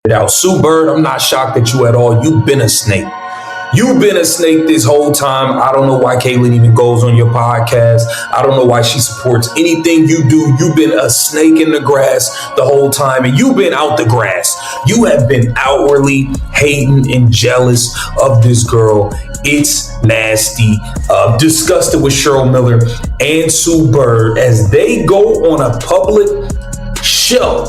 Now, Sue Bird, I'm not shocked at you at all. You've been a snake. You've been a snake this whole time. I don't know why Caitlin even goes on your podcast. I don't know why she supports anything you do. You've been a snake in the grass the whole time, and you've been out the grass. You have been outwardly hating and jealous of this girl. It's nasty. Disgusted with Cheryl Miller and Sue Bird as they go on a public show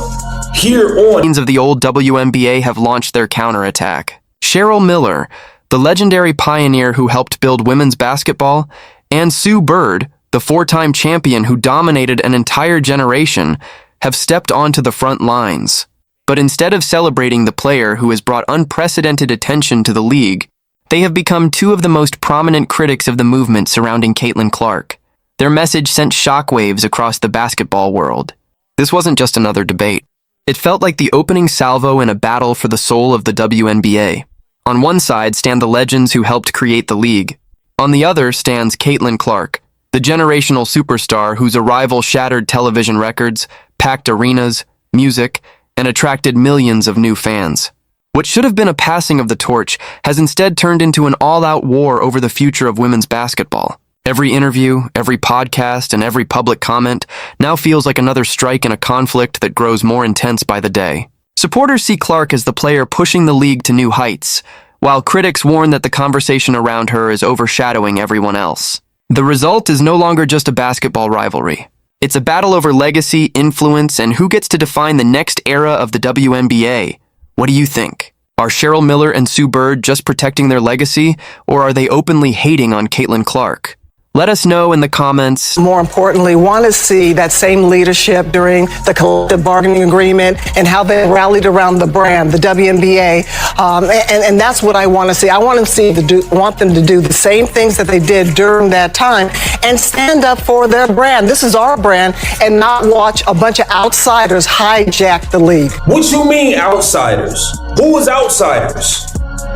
here on. Of the old WNBA have launched their counterattack. Cheryl Miller, the legendary pioneer who helped build women's basketball, and Sue Bird, the four-time champion who dominated an entire generation, have stepped onto the front lines. But instead of celebrating the player who has brought unprecedented attention to the league, they have become two of the most prominent critics of the movement surrounding Caitlin Clark. Their message sent shockwaves across the basketball world. This wasn't just another debate. It felt like the opening salvo in a battle for the soul of the WNBA. On one side stand the legends who helped create the league. On the other stands Caitlin Clark, the generational superstar whose arrival shattered television records, packed arenas, music, and attracted millions of new fans. What should have been a passing of the torch has instead turned into an all-out war over the future of women's basketball. Every interview, every podcast, and every public comment now feels like another strike in a conflict that grows more intense by the day. Supporters see Clark as the player pushing the league to new heights, while critics warn that the conversation around her is overshadowing everyone else. The result is no longer just a basketball rivalry. It's a battle over legacy, influence, and who gets to define the next era of the WNBA. What do you think? Are Cheryl Miller and Sue Bird just protecting their legacy, or are they openly hating on Caitlin Clark? Let us know in the comments. More importantly, want to see that same leadership during the collective bargaining agreement and how they rallied around the brand, the WNBA, and that's what I want to see. I want them to do the same things that they did during that time and stand up for their brand. This is our brand, and not watch a bunch of outsiders hijack the league. What you mean outsiders? Who is outsiders?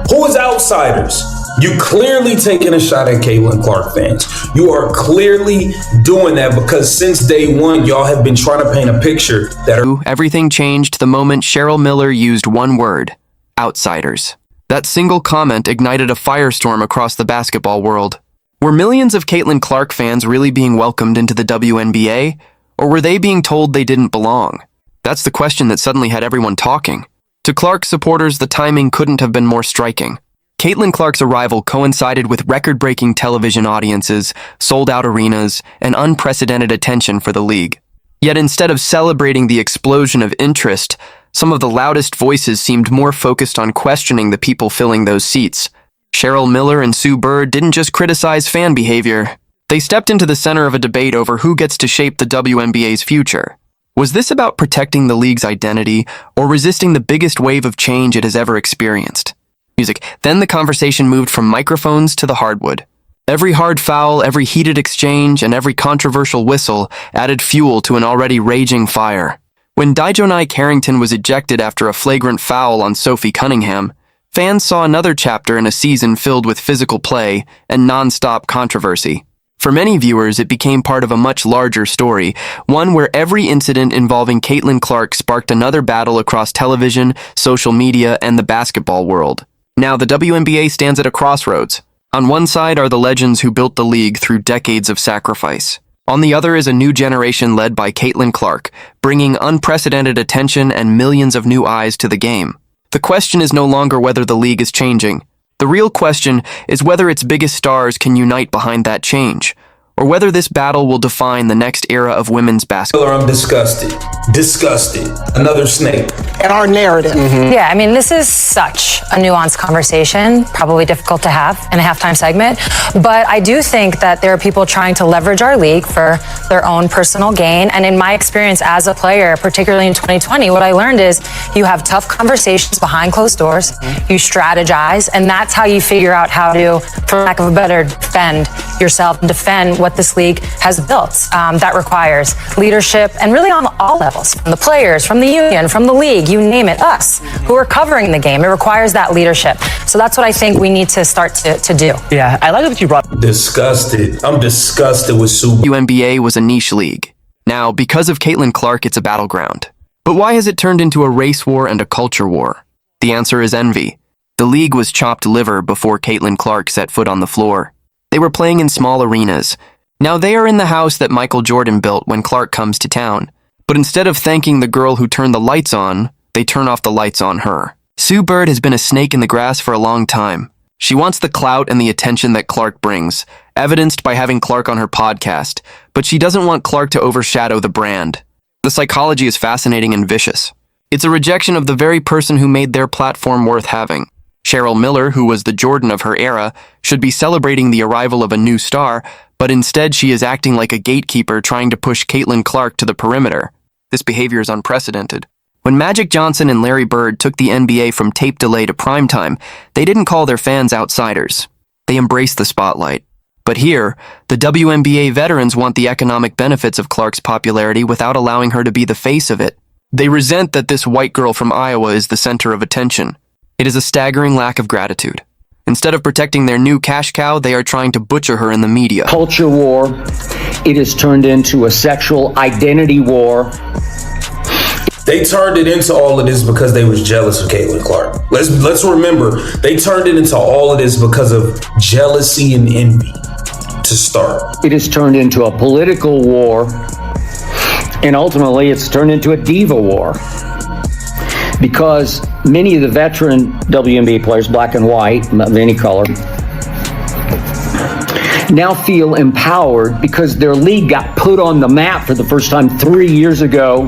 Who is outsiders? You clearly taking a shot at Caitlin Clark fans. You are clearly doing that because since day one, y'all have been trying to paint a picture that everything changed the moment Cheryl Miller used one word: outsiders. That single comment ignited a firestorm across the basketball world. Were millions of Caitlin Clark fans really being welcomed into the WNBA, or were they being told they didn't belong? That's the question that suddenly had everyone talking. To Clark supporters, the timing couldn't have been more striking. Caitlin Clark's arrival coincided with record-breaking television audiences, sold-out arenas, and unprecedented attention for the league. Yet instead of celebrating the explosion of interest, some of the loudest voices seemed more focused on questioning the people filling those seats. Cheryl Miller and Sue Bird didn't just criticize fan behavior. They stepped into the center of a debate over who gets to shape the WNBA's future. Was this about protecting the league's identity or resisting the biggest wave of change it has ever experienced? Then the conversation moved from microphones to the hardwood. Every hard foul, every heated exchange, and every controversial whistle added fuel to an already raging fire. When Dijonai Carrington was ejected after a flagrant foul on Sophie Cunningham, fans saw another chapter in a season filled with physical play and non-stop controversy. For many viewers, it became part of a much larger story, one where every incident involving Caitlin Clark sparked another battle across television, social media, and the basketball world. Now, the WNBA stands at a crossroads. On one side are the legends who built the league through decades of sacrifice. On the other is a new generation led by Caitlin Clark, bringing unprecedented attention and millions of new eyes to the game. The question is no longer whether the league is changing. The real question is whether its biggest stars can unite behind that change, or whether this battle will define the next era of women's basketball. I'm disgusted. Disgusted. Another snake. And our narrative. Yeah, I mean, this is such a nuanced conversation, probably difficult to have in a halftime segment. But I do think that there are people trying to leverage our league for their own personal gain. And in my experience as a player, particularly in 2020, what I learned is you have tough conversations behind closed doors, you strategize, and that's how you figure out how to, for lack of a better, defend yourself and defend what this league has built. That requires leadership, and really on all levels, from the players, from the union, from the league, you name it, us who are covering the game. It requires that leadership. So that's what I think we need to start to do. Yeah, I like that you brought. Disgusted. I'm disgusted with Sue. WNBA was a niche league. Now, because of Caitlin Clark, it's a battleground. But why has it turned into a race war and a culture war? The answer is envy. The league was chopped liver before Caitlin Clark set foot on the floor. They were playing in small arenas. Now they are in the house that Michael Jordan built when Clark comes to town. But instead of thanking the girl who turned the lights on, they turn off the lights on her. Sue Bird has been a snake in the grass for a long time. She wants the clout and the attention that Clark brings, evidenced by having Clark on her podcast, but she doesn't want Clark to overshadow the brand. The psychology is fascinating and vicious. It's a rejection of the very person who made their platform worth having. Cheryl Miller, who was the Jordan of her era, should be celebrating the arrival of a new star, but instead she is acting like a gatekeeper trying to push Caitlin Clark to the perimeter. This behavior is unprecedented. When Magic Johnson and Larry Bird took the NBA from tape delay to primetime, they didn't call their fans outsiders. They embraced the spotlight. But here, the WNBA veterans want the economic benefits of Clark's popularity without allowing her to be the face of it. They resent that this white girl from Iowa is the center of attention. It is a staggering lack of gratitude. Instead of protecting their new cash cow, they are trying to butcher her in the media. Culture war. It has turned into a sexual identity war. They turned it into all of this because they was jealous of Caitlin Clark. Let's remember, they turned it into all of this because of jealousy and envy to start. It has turned into a political war, and ultimately it's turned into a diva war. Because many of the veteran WNBA players, black and white, of any color, now feel empowered because their league got put on the map for the first time 3 years ago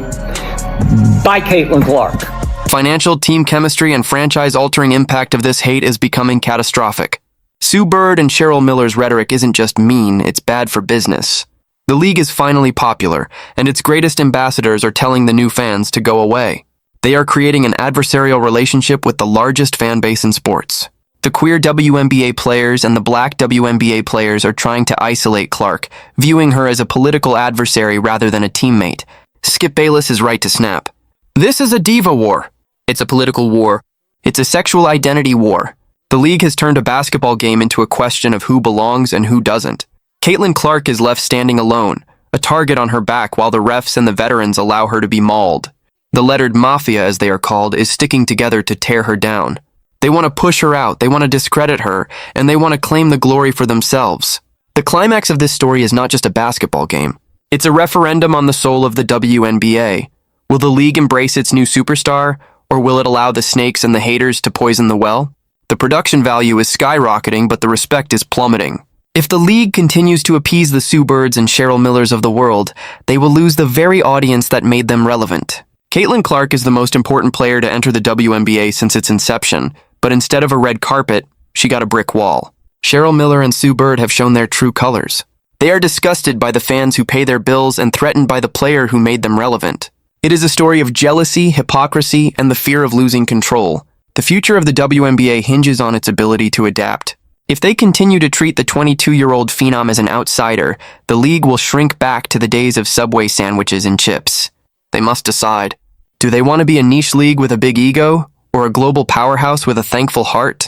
by Caitlin Clark. Financial, team chemistry, and franchise-altering impact of this hate is becoming catastrophic. Sue Bird and Cheryl Miller's rhetoric isn't just mean, it's bad for business. The league is finally popular, and its greatest ambassadors are telling the new fans to go away. They are creating an adversarial relationship with the largest fan base in sports. The queer WNBA players and the black WNBA players are trying to isolate Clark, viewing her as a political adversary rather than a teammate. Skip Bayless is right to snap. This is a diva war. It's a political war. It's a sexual identity war. The league has turned a basketball game into a question of who belongs and who doesn't. Caitlin Clark is left standing alone, a target on her back while the refs and the veterans allow her to be mauled. The lettered mafia, as they are called, is sticking together to tear her down. They want to push her out, they want to discredit her, and they want to claim the glory for themselves. The climax of this story is not just a basketball game. It's a referendum on the soul of the WNBA. Will the league embrace its new superstar, or will it allow the snakes and the haters to poison the well? The production value is skyrocketing, but the respect is plummeting. If the league continues to appease the Sue Birds and Cheryl Millers of the world, they will lose the very audience that made them relevant. Caitlin Clark is the most important player to enter the WNBA since its inception, but instead of a red carpet, she got a brick wall. Cheryl Miller and Sue Bird have shown their true colors. They are disgusted by the fans who pay their bills and threatened by the player who made them relevant. It is a story of jealousy, hypocrisy, and the fear of losing control. The future of the WNBA hinges on its ability to adapt. If they continue to treat the 22-year-old phenom as an outsider, the league will shrink back to the days of Subway sandwiches and chips. They must decide. Do they want to be a niche league with a big ego, or a global powerhouse with a thankful heart?